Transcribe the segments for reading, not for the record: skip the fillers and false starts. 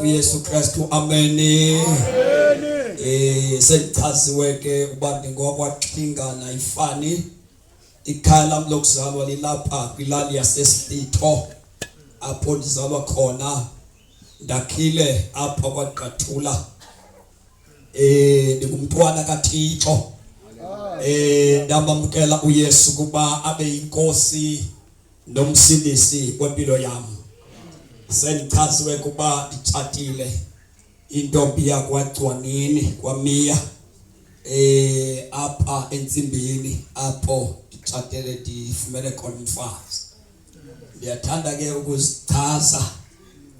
Yesu Kristu ameni. Sengichaziwe ke ubani ngokwaxhingana ifani ikhaya lami lokuzalwa lilapha kwilali yaseSlito apho ndizalwa khona ndakhile apha kwaGqathula ndingumntwana kaThixo ndamamkela uYesu kuba abe inkosi nomsindisi wempilo yami. Sengichaziwe kuba nditshatile intombi yakwaGcwanini kwamiya apha entsimbini apho nditshatele ndifumene khona umfazi. Ndiyathanda ke ukuzichaza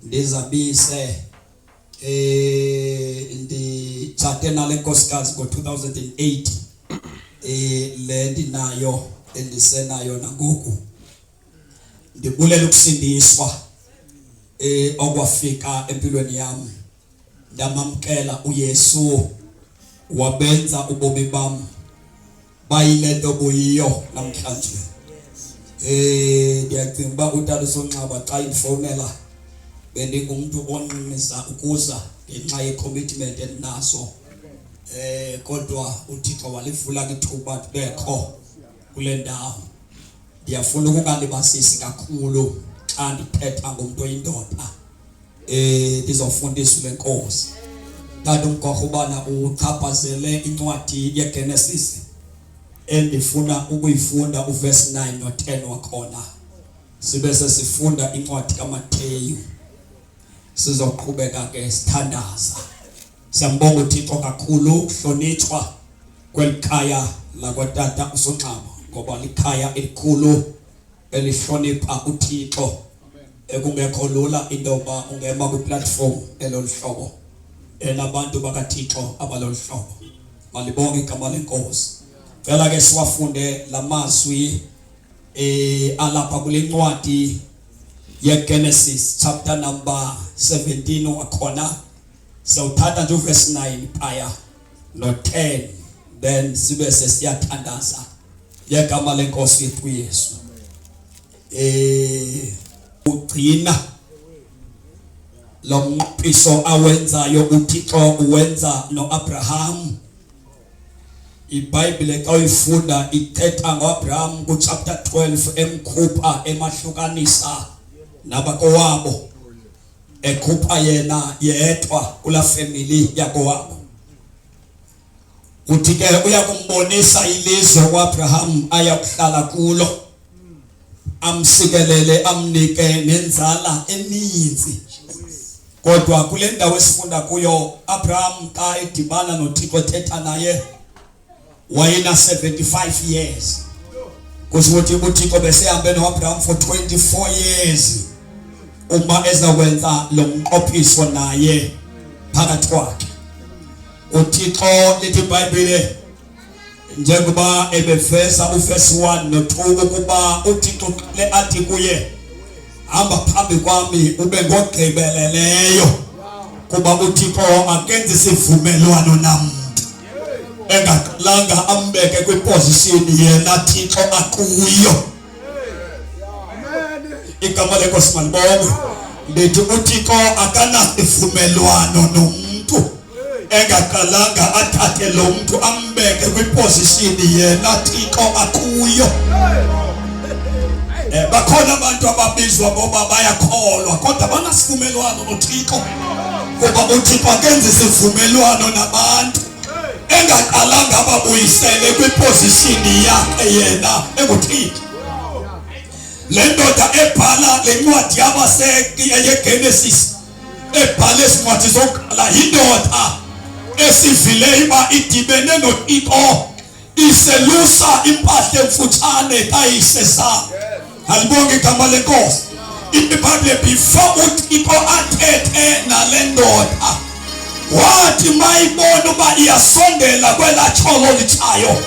ndizabise nditshate nale nkosikazi ngo-2008 le ndinayo endisenayo nangoku. Ndibulela ukusindiswa okwafika empilweni yami. Ndamamkela uYesu wabenza ubomi bami bayile nto buyiyo namhlanje. Ndiyacinga uba uTata Sonxaba xa indifonela bendingumuntu onqinisa ukuza ngenxa ye-commitment endinaso. Kodwa uThixo walivula ithuba ndibekho kule ndawo. Ndiyafuna ukungalibasisi kakhulu xa ndithetha ngomuntu oyindoda. Ndizofundisa lenkosi. Tata uMgorho ubana uchaphazele incwadi yeGenesis endifuna ukuyifunda uverse 9 no10 wakhona. Sibe sesifunda incwadi kaMateyu. Sizoqhubeka ke sithandaza. Siyambonga uThixo kakhulu hlonitshwa kwelikhaya lakwaTata uSonxaba ngoba likhaya elikhulu elihlonipha uThixo. Ekungekho lula into yoba ungema kwi-platform eloluhlobo enabantu bakaThixo abaloluhlobo. Malibonge igama lenkosi. Cela ke siwafunde lamazwi alapha kule ncwadi yeGenesis chapter number 17 wakhona. Sawuthatha nje uverse 9 phaya no10 then sibe sesiyathandaza yegama lenkosi yethu Yesu. ugcina lo mqophiso awenzayo uThixo uwenza noAbraham. iBhayibheli xa uyifunda ithetha ngoAbraham ku chapter 12 emkhupha emahlukanisa nabakowabo, ekhupha yena yedwa kula family yakowabo. Uthi ke uyakumbonisa ilizwe uAbraham ayakuhlala kulo, amsikelele amnike nenzala eninzi. Kodwa kule ndawo esifunda kuyo Abraham xa edibana noThixo thetha naye wayena 75 years. Kusuthi uThixo besehambe noAbraham for 24 years uma ezakwenza lo mqophiso naye phakathi kwakhe. uThixo lithi iBhayibheli njengoba ebefesa uverse 1 no2 ukuba uThixo le athi kuye hamba phambi kwami ube ngogqibeleleyo, kuba uThixo akenze sivumelwano namuntu engaqalanga ambeke kwiposition yena Thixo akuyo. Igama lenkosi malibonge. Lithi uThixo akanasivumelwano nomuntu engaqalanga athathe lo muntu ambeke kwiposition yena Thixo akuyo. Bakhona abantu ababizwa ngoba bayakholwa kodwa banasivumelwano noThixo, kuba uThixo akenze sivumelwano nabantu engaqalanga ababuyisele kwiposition yakhe yena enguThixo. Le ndoda ebhala lencwadi yeGenesis ebhala isincwadi sokuqala yindoda esivile iba idibene noThixo iselusa impahla emfutshane kayisesa. Alibonge igama lenkosi. iBhayibheli before uThixo athethe nale ndoda wathi mayibona uba iyasondela kwela tsholo litshayo,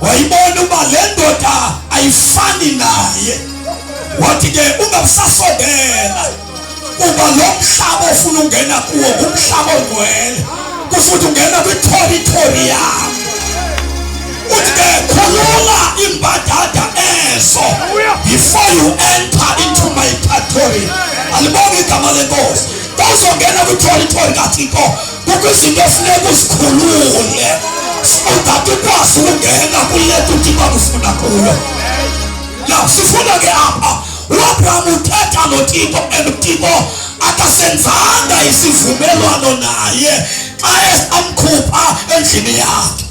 wayibona uba le ndoda ayifani naye. Wathi ke ungasasondela kuba lo mhlaba ofuna ungena kuwo ngumhlaba ongcwele, kufuthi ungena kwi-territory yam. Uthi ke khulula imbadada ezo before you enter into my territory. Alibonge igama lenkosi. Xa uzongena kwi-territory kaThixo kukho izinto efuneka uzikhulule udade ukwazi ukungena kulethu uThixo akufuna kuyo. Ya sifuna ke apha uAbraham uthetha noThixo uThixo akasenzanga isivumelwano naye xa esamkhupha endlini yakhe.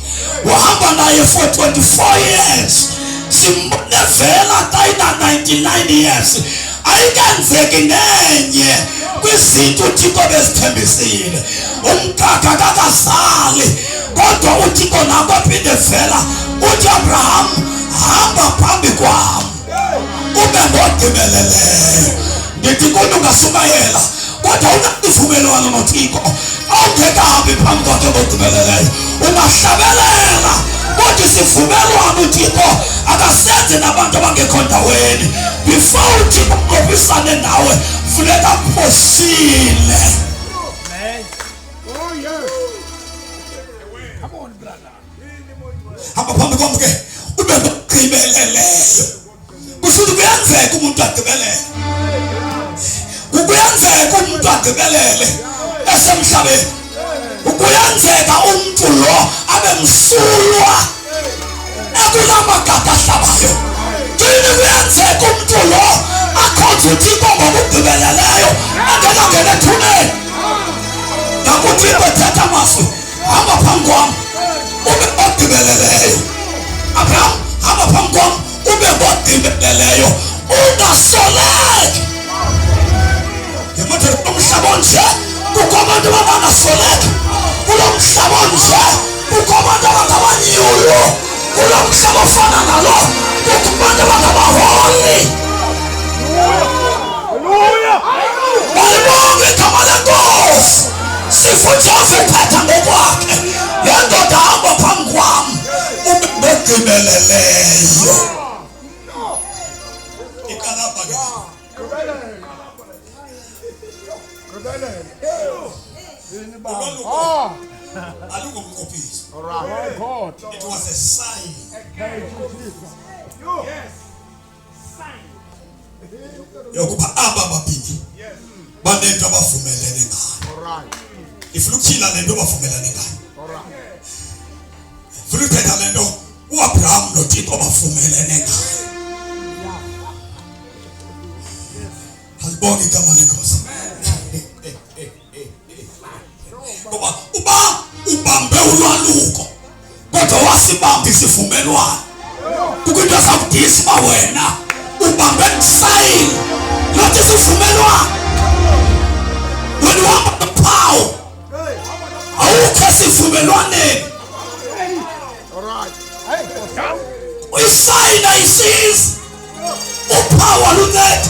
Wahamba naye for 24 years. Simbone vela xa ina 99 years ayikenzeki nenye kwizinto uThixo bezithembisile. Umkakha kakazali kodwa uThixo nako aphinde vela uthi Abraham hamba phambi kwami ube ngogqibeleleyo. Ndithi kuno ungasumayela kodwa unasivumelwano noThixo awungekahambi phambi kwakhe ngogqibeleleyo ungahlabelela kodwa isivumelwano uThixo akasenze nabantu abangekho ndaweni. Before uThixo uqophisane nawe funeka phosile. Hamba phambi kwami ke ube ngogqibeleleyo. Kushuthi kuyenzeka umuntu agqibelele, kuyenzeka umuntu agqibelele esemhlabeni, kuyenzeka umuntu lo abe msulwa ekulamagatha ahlabayo. Kini kuyenzeka umuntu lo akhonze uThixo ngokugqibeleleyo angekangena ethuneni. NakuThixo ethetha amazwi hamba phambi kwami ube ngogqibeleleyo. Abraham hamba phambi kwami ube ngogqibeleleyo ungasoleki. Yemathela umhlaba onje kukho abantu abangasoleki. Kulo mhlaba onje kukho abantu abangabanyulo. Kulo mhlaba ofana nalo kukho abantu abangabaholi. Balibonge igama lenkosi. Sifutshose ethetha ngokwakhe. Le ndoda hamba phambi kwami ube ngogqibeleleyo. Ikalapha ke it was a sign. Yes. Sign. yokuba aba babini banento abavumelene ngayo. If lukhila lento bavumelane ngayo. Fuluthetha lento uAbraham noThixo bavumelene ngayo. Alibonga igama lenkosi. Uba ubambe ulwaluko kodwa wasibambi isivumelwano. Ukuthi asakudisi ba wena ubambe sign lothi isivumelwano. When you have the power, awukho sivumelwaneni. Uyisayina isiza upower lunceda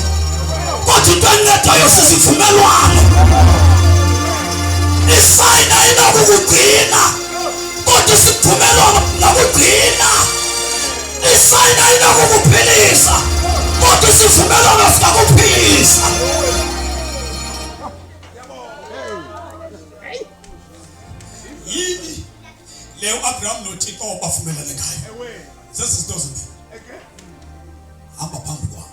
kodwa into encedayo sisivumelwano. Isayina inokukugcina kodwa isivumelwano nakugcina. Isayina inokukuphilisa kodwa isivumelwano sikakuphilisa. Yini leo Abraham noThixo bavumelane ngayo. Sesizinto zimbili. Hamba phambi kwami.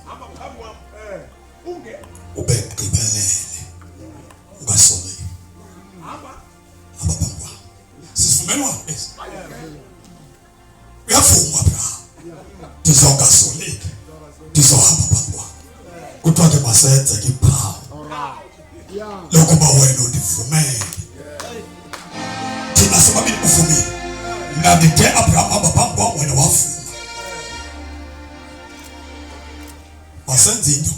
Ubegqibelele. Ungasoleki. Hamba phambi kwami. Sivumelwano esi. Uyavuma Abraham. Ndizongasoleki. Ndizohamba phambi kwami. Kuthiwa ke masenze ke iphawu. Lokuba wena undivumele. Thina sobabili uvumile. Ngandithe Abraham hamba phambi kwami wena wavuma. Masenze into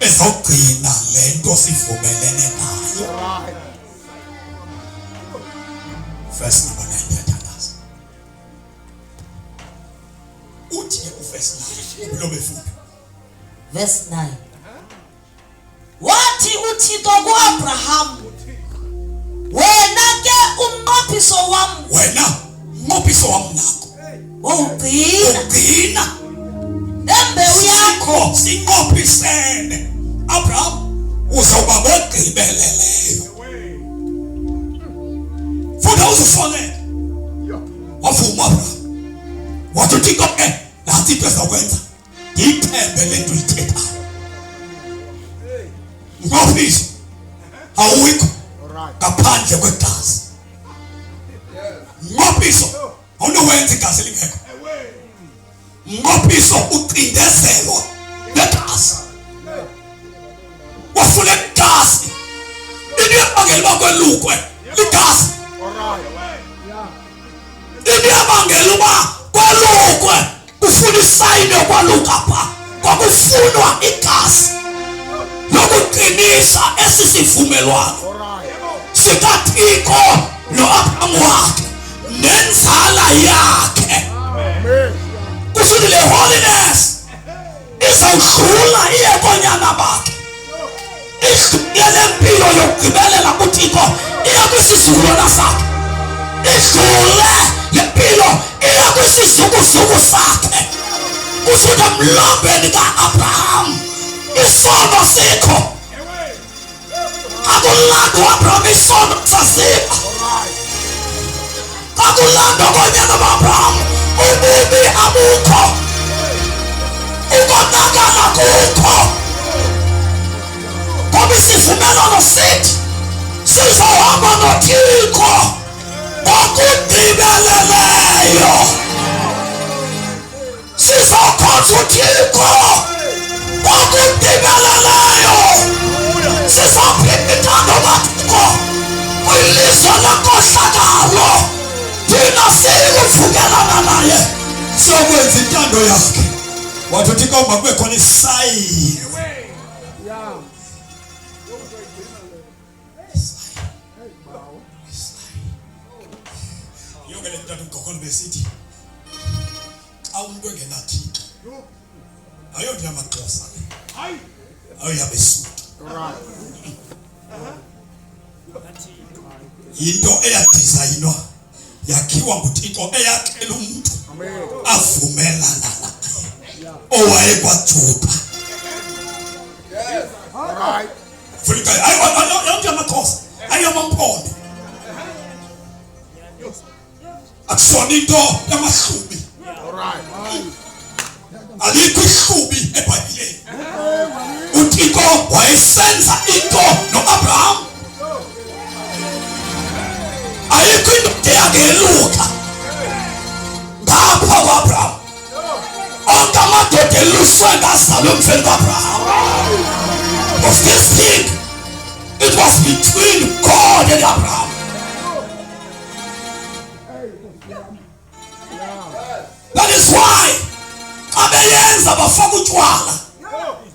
ezogcina lento sivumelene nayo. Verse number 9 yathandaza. Uthi uverse 9 lo befunda. Verse 9. Wathi uThixo kuAbraham, wena ke umnqophiso wami. Wena umnqophiso wami nakho. Ugcina nembewu yakho sinqophisene. Abraham uzawuba begqibeleleyo. Futhi uzufonela. Wavuma Abraham. Wathi uThixo ke nathi into ezakwenza. Ngithembe lento uyithethayo. Ngophiso awukho ngaphandle kwegazi. Ngophiso awunowenza igazi lingekho. Ngophiso ucindezelwa ngegazi. Wafuna igazi. Iniyabangela kwelukwe ligazi. Iniyabangela uba kwelukwe kufuna isayini yokwaluka pha. Kwakufunwa igazi lokuqinisa esisivumelwano sikaThixo noAbraham wakhe nenzala yakhe. Kushuthi le holiness izawudlula iye konyana bakhe. Idlule impilo yokugqibelela kuThixo iya kwisizukulwana sakhe. Idlule impilo iya kwisizukuzuku sakhe. Kushuthi emlombeni kaAbraham isono sikho. Akulandwa Abraham isono sasiba. Akulandwa konyana baAbraham ububi abukho. Ukonakala kukho. Ngoba isivumelwano sithi sizohamba noThixo ngokugqibeleleyo. Sizokhonza uThixo ngokugqibeleleyo. Sizophila noThixo kwilizwe lenkohlakalo. Thina sikuvukelana naye siyokwenza intando yakhe. Wathi uThixo makube khona isayini. Yongele ntando ngokolo besithi awumuntu engenaThixo ayondla amaXhosa ayoyabesuka. Into eyadizayinwa yakhiwa nguThixo eyakhela umuntu avumelana naye owayekwaJuda. Fulika ayondla amaXhosa ayamampondo. Akusona into yamahlubi. Alikho ihlubi eBhayibhelini. uThixo wayesenza into noAbraham. Ayikho indoda yakeluka ngapha kwaAbraham. Onke amadoda eluswe ngazalwa emveni kaAbraham. Of this thing, it was between God and Abraham. That is why abeyenza bafaka utshwala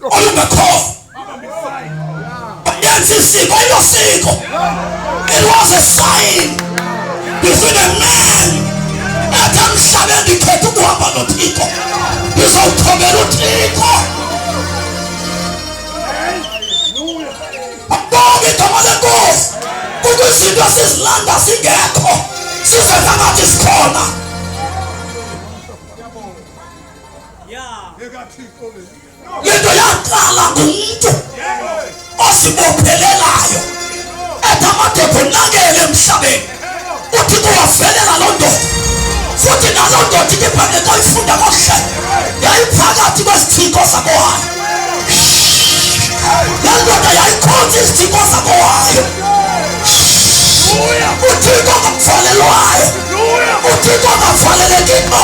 olungekho. Yenza isiko ilosiko. It was a sign between a man and emhlabeni khetha ukuhamba noThixo. Ngizawuthobela uThixo. Abonge igama lenkosi. Kukho izinto sizilanda singekho. Sizenza ngathi sikhona. Lento yaqala ngumuntu osibophelelayo ethi amadoda onakele emhlabeni. UThixo wavelela loo ndoda futhi naloo ndoda ibhayibheli xa ifunda kakuhle yayiphakathi kwezithiko zakohayo. Le ndoda yayikhonza izithiko zakohayo. UThixo akavalelwayo, uThixo akavaleleki ngqo.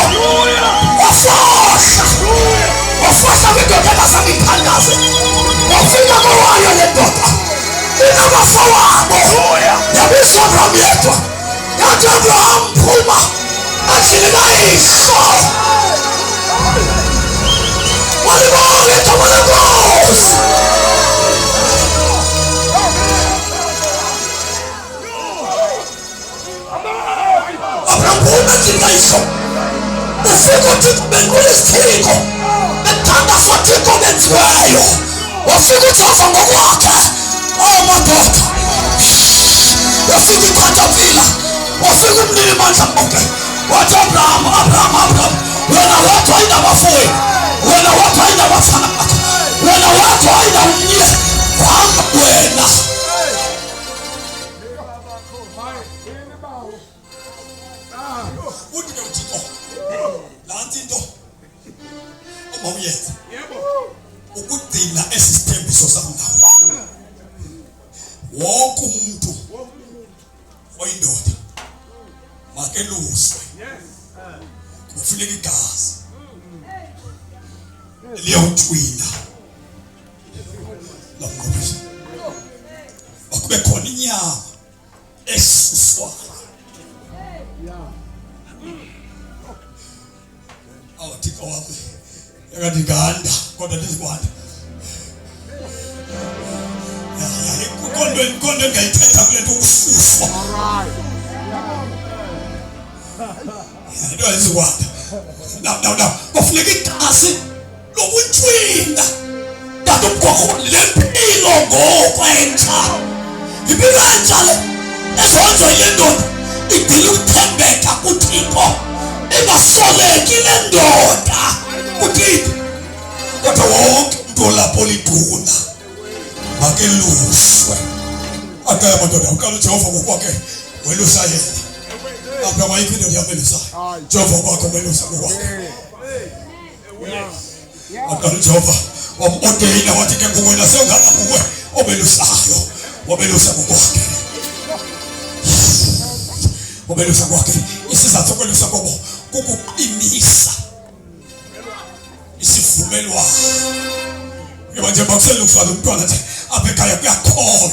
Wafohla kwindoda engazange iphangaze. Wafika kowayo le ndoda inabafowabo. Yabisa Abraham yedwa. Yathi Abraham phuma endlini kayihlo. Walibonga igama lenkosi. Abraham phuma endlini kayihlo. Ufika uThixo benkulesithiko. Bethandaza uThixo benziweyo. Wafika uJehova ngokwakhe. Madoda. Wafika icaterpillar. Wafika umnini mandla bonke. Wathi Abraham, wena wedwa ayinabafowenu. Wena wedwa ayinabafana bakho. Wena wedwa ayinamnye. Hamba wena. Uthi ke uThixo. Nansi into omawuyenza. Ukugcina esisithembiso samnawo. Wonke umuntu oyindoda makeluswe. Kufuneka igazi liyawutwina lomqobiso. Akube khona inyama esuswayo. Awuthixo wami yakadinganda kodwa ndizikwanda. Kondo engayithetha kule nto ukususwa. Nto ayizikwanda. Now, kufuneka igazi lokuntwina. Kanti umgogo lempilo ngokwenza. Impilo entsha le ezonzo yile ndoda idinga ukuthembeka kuThixo. Ingasoleki le ndoda kuThixo. Kodwa wonke umuntu olapho liduna makeluswe. Akaya madoda ukala uJehova ngokwakhe welusa yena. Abraham ayikho yamelusa. Jehova kwakho welusa ngokwakhe. Akala uJehova wamordaina wathi ke kuwena sewungaba kuwe obelusayo. Wabelusa ngokwakhe. Wabelusa kwakhe. Isizathu sokwelusa kobo kukuqinisa isivumelwano. Nje bakuseluswa lo mntwana nje apha ekhaya kuyakholwa.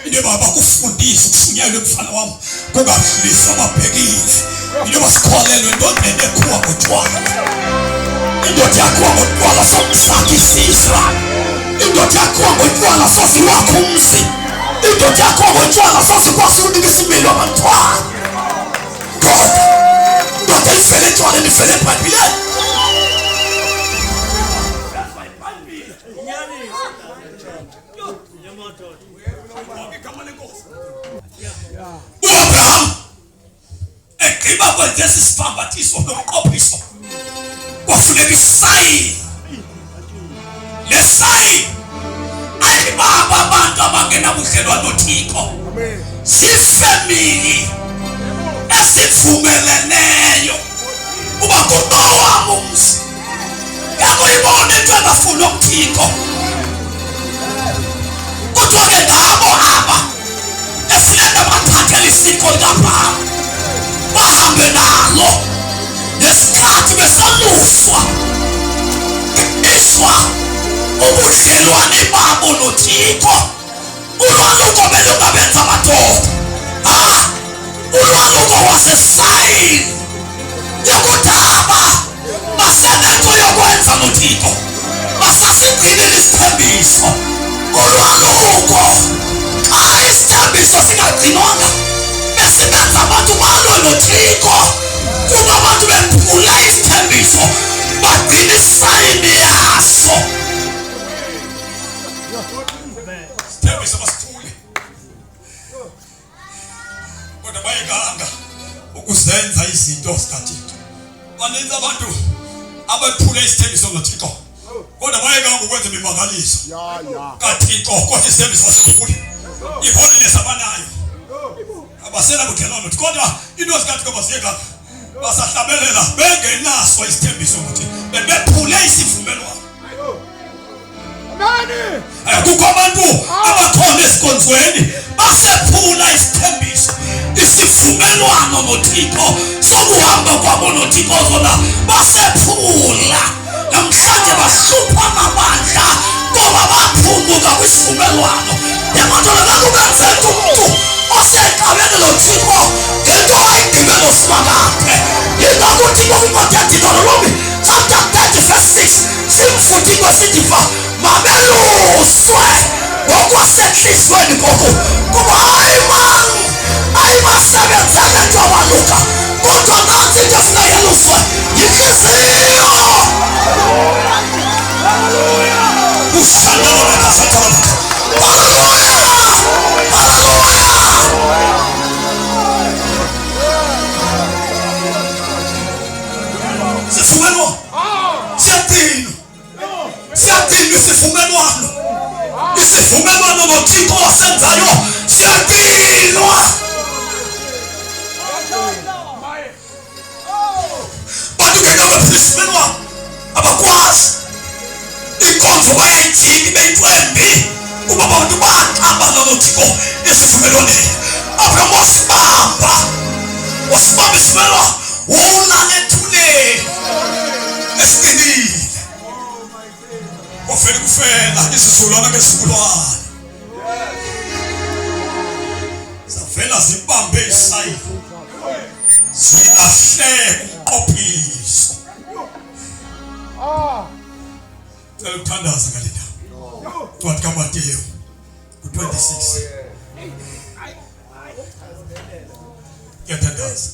Into baba kufundisa ukushunyayelwa umfana wami kungadluliswa ababhekile. Into basikholelwe indoda ekhuwa ngotshwala. Indoda yakhuwa ngotshwala sokusakha isizwe. Indoda yakhuwa ngotshwala sosiwakha umzi. Indoda yakhuwa ngotshwala sosikwazi ukunika isimilo abantwana. God, indoda ifele etshwaleni ifele ebhayibhileni. uAbraham egqiba kwenza isibhambathiso nomqophiso kwafuneka isayini. Le sayini ayibaba abantu abangenabudlelwano noThixo. Sifamily esivumeleneyo uba kunowami umzi. Yakuyibona into engafuni uThixo. kodwa ke ngabo aba esilenda bathathela isiko likaAbraham bahambe nalo ngesikhathi besaluswa iswa ubudlelwane babo noThixo. Ulwaluko belungabenza amadoda ulwaluko wasesayini yokudaba basenento yokwenza noThixo basasigcinile isithembiso. Ulwaluko xa isithembiso singagcinwanga besibenza abantu balwe noThixo kuba abantu bephula isithembiso bagcina isayini yaso. Isithembiso basiphule kodwa bayekanga ukuzenza izinto zikaThixo. Baninzi abantu abaphula isithembiso noThixo kodwa bayekanga ukwenza imimangaliso kaThixo kodwa isithembiso basiphule. Iholiness abanayo abasela budlelwano kodwa into zikaThixo baziyekanga basahlabelela bengenaso isithembiso noThixo bephule isivumelwano. Kukho abantu abakhona esikonzweni basephula isithembiso isivumelwano noThixo sokuhamba kwabo noThixo zona basephula. Namhlanje bahlupha amabandla ngoba baphunguka kwisivumelwano. Yamadodana kubenza umuntu oseqabene noThixo ngento ayidinge nosimangaphe. Yingakho uThixo kwincwadi yaDuteronomy chapter 30 verse 6 simfuthi kwesidiva mabeluswe ngokwasenhliziyweni koku kuba ayibasebenzele nto abaluka kodwa nansi into esingayeluswe yinhliziyo. Isivumelwano noThixo wasenzayo siyadinwa. Bantu ke ngabaphismenwa abakwazi inkonzo bayayijika beyintwembi kuba abantu baxamba noThixo esivumelwaneni. Abraham wasibamba isivumelwano wona nethuleni esiqinile. Ofela kufela isizukulwana ngesizukulwana zavela zibambe isayini zilahle umqophiso. Cela ukuthandaza ngalena ncwadi kaMateyu ku-26 kuyathandaza.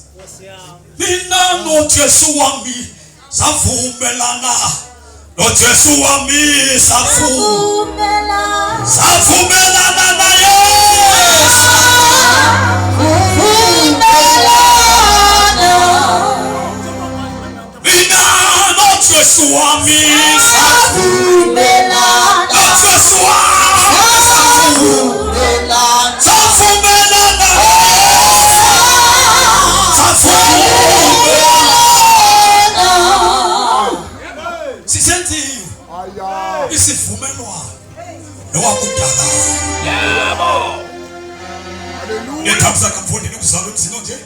Mina noJesu wami savumelana noJesu wami savumelana na Yesu. Mina noJesu wami savumelana noJesu wami savumelana sisenziwe isivumelwano nowakudala. Yebo. Nethamsa kamfundini ukuzalwa emzini nje.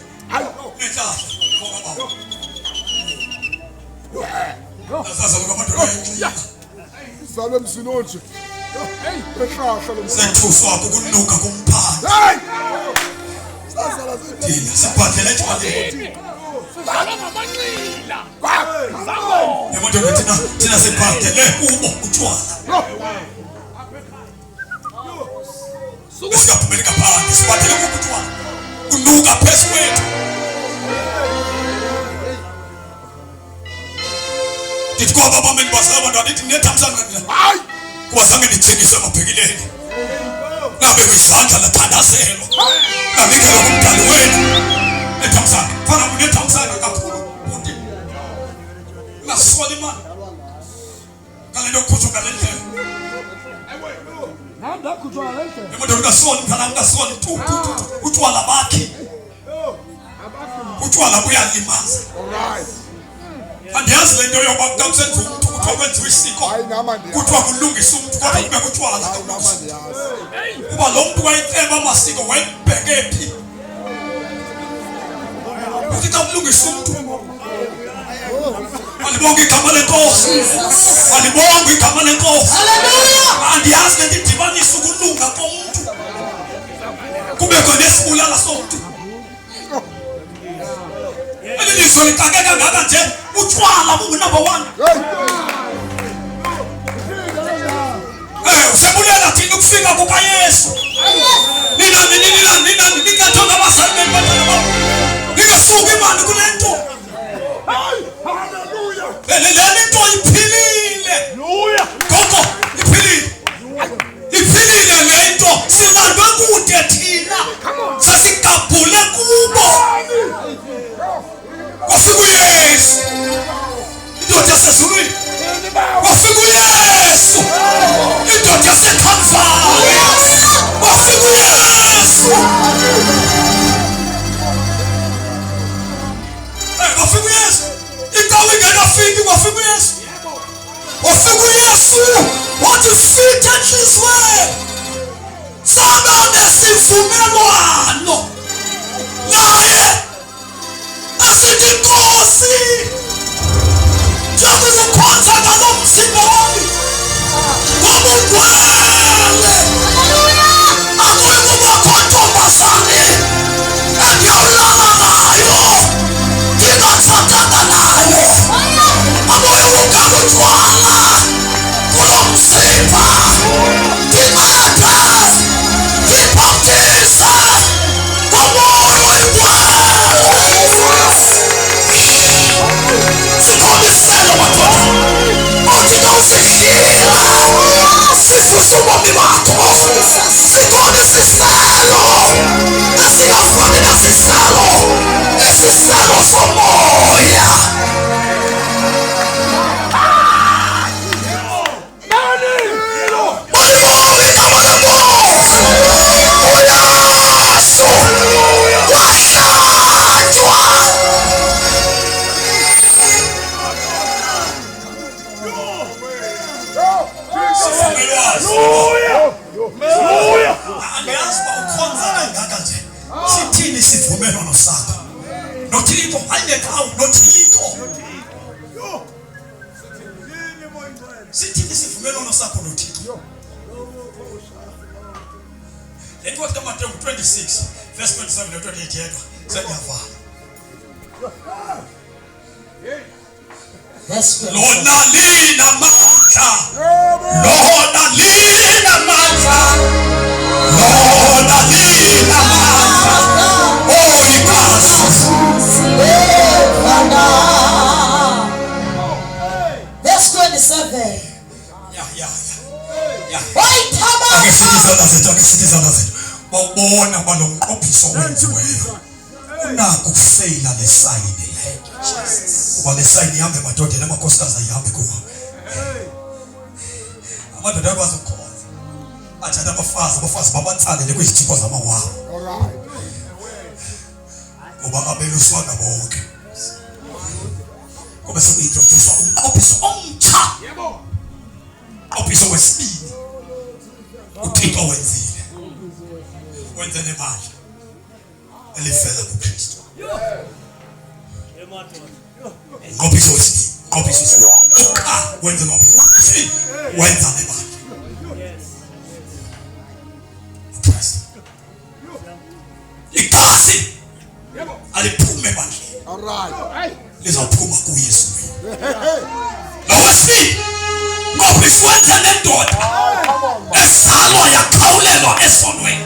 Nehlahla ngoba baba. Nasaza ngomadoda yinja. Uzalwa emzini nje. Hey, ehlahla lo mzini. Sethuswa ukunuka kumphansi. Hey! Sazala thina sibhadlela ejwaleni. Yemadoda thina sibhadele kubo utshwala. Esikaphumeli ngaphandle sibhadele kubo utshwala. Kunuka phezu kwethu. Ndithi kwa baba meni basabantwana ndithi nethamsanqa hayi kuwazange ndithengiswe emabhekileni. Ngabe kwizandla lathandazelwa. Ngabikela kumdali wenu. Nethamsanqa fana kunethamsanqa kakhulu. Ngasola imali. Kalendo kukhuthuka lendlela. Hamba kuthwa lendlela. Emodo ngasola mfana ngasola tu utshwala bakhe. Utshwala buyalimaza. Alright. Andiyazi lento yokuba kusenza umuntu kuthiwa kwenziwa isiko Hayi nama ndiyazi. kuthiwa kulungisa umuntu kodwa kube kuthiwala Hayi nama ndiyazi. kuba lo muntu wayeceba amasiko wayebheke phi uthi xa kulungisa umuntu alibonga igama lenkosi alibonga igama lenkosi Hallelujah. andiyazi le ndidibanisa ukulunga komuntu kubekho nesibulala somuntu elilizwe likake kangaka nje utshwala bungunumber 1 usebulela thina ukufika kukaYesu nina ningathonga abazali benu ningasuki imali kule nto le nto iphilile gogo iphilile le nto sinandwe kude thina sasigabhule kubo kwafika uYesu indoda yasezulwini kwafika uYesu indoda yaseKhalvari kwafika uYesu kwafika uYesu ikawe ingekafiki kwafika uYesu wafika uYesu wathi fit enhliziyweni sabe nesivumelwano naye asithi Nkosi njengokukhonza ngalo mzimba wami ngoba ugcwele akuyi kubakho ntombazane endiyawulala nayo ndingathathanga nayo abuye ungalo utshwala kulo mzimba ndincede ndibhaptize ngomoya oyigcwele sikhomiselo madoda uthi nawusihlila sivuse ubomi bakho sikhomisiselo esingafani nasiselo isiselo somoya balibonga igama lenkosi uYesu wahlatshwa andiyazi uba ukhonza kangaka nje sithini isivumelwano sakho noThixo ayinekawu noThixo sithini isivumelwano sakho noThixo le nto wathi Mateyu 26 verse 27 no 28 yedwa sendiyavala Verse 27. lona linamandla lona linamandla lona linamandla oh igazi Verse 27. ya Wayithaba akesitizana zethu bawubona uba lo mqophiso wenziweyo unakho ukufeyila le sayini le kuba le sayini ihambe madoda namakhosikazi ayihambe kuba amadoda akwazi ukukhonza athanda abafazi babatsalele kwizithixo zamawabo Alright. ngoba abeluswana bonke kube sekuyintroducwa umqophiso omtsha umqophiso wesibili uThixo wenzile wenze nemali elivela kuKristu umqophiso wesibili wenze nomqophiso wenza nemali uKristu igazi aliphume bandleni Alright. lizaphuma kuYesu nowesibili umqophiso wenze nendoda esalwa yakhawulelwa esonweni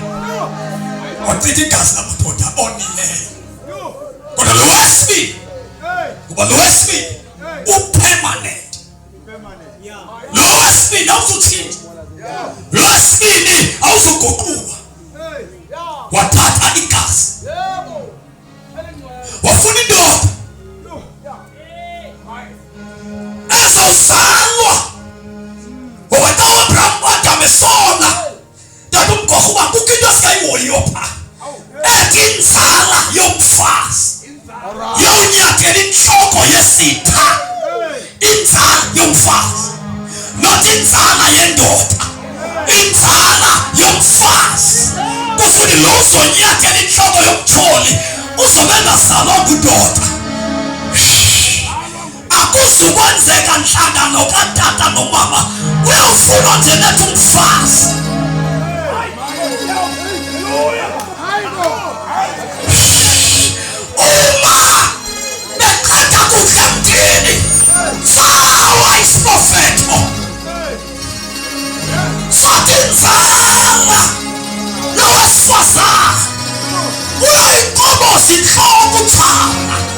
wachitha igazi lamadoda onileyo kodwa lo wesibili kuba lo wesibili upermanent lo wesibili awuzutshintsha lo wesibili awuzuguquka wathatha igazi wafuna indoda ezozalwa ngokwenta uAbraham wathi amesona tata umgorho uba kukho into esingayihoyiyo phaa ethi inzala yomfazi yowunyathela intloko yesitha inzala yomfazi, not inzala yendoda, inzala yomfazi. Kufuthi lo uzonyathela inhloko yomtholi uzobenza salo kudoda. Akuzukwenzeka nhlangano katata nomama, uyawufuna nje nethi umfazi. Uma beqeda kudla emthini sawa isprofetho sathi inzala lowesifazane uyayinkoboza inhloko uthanda.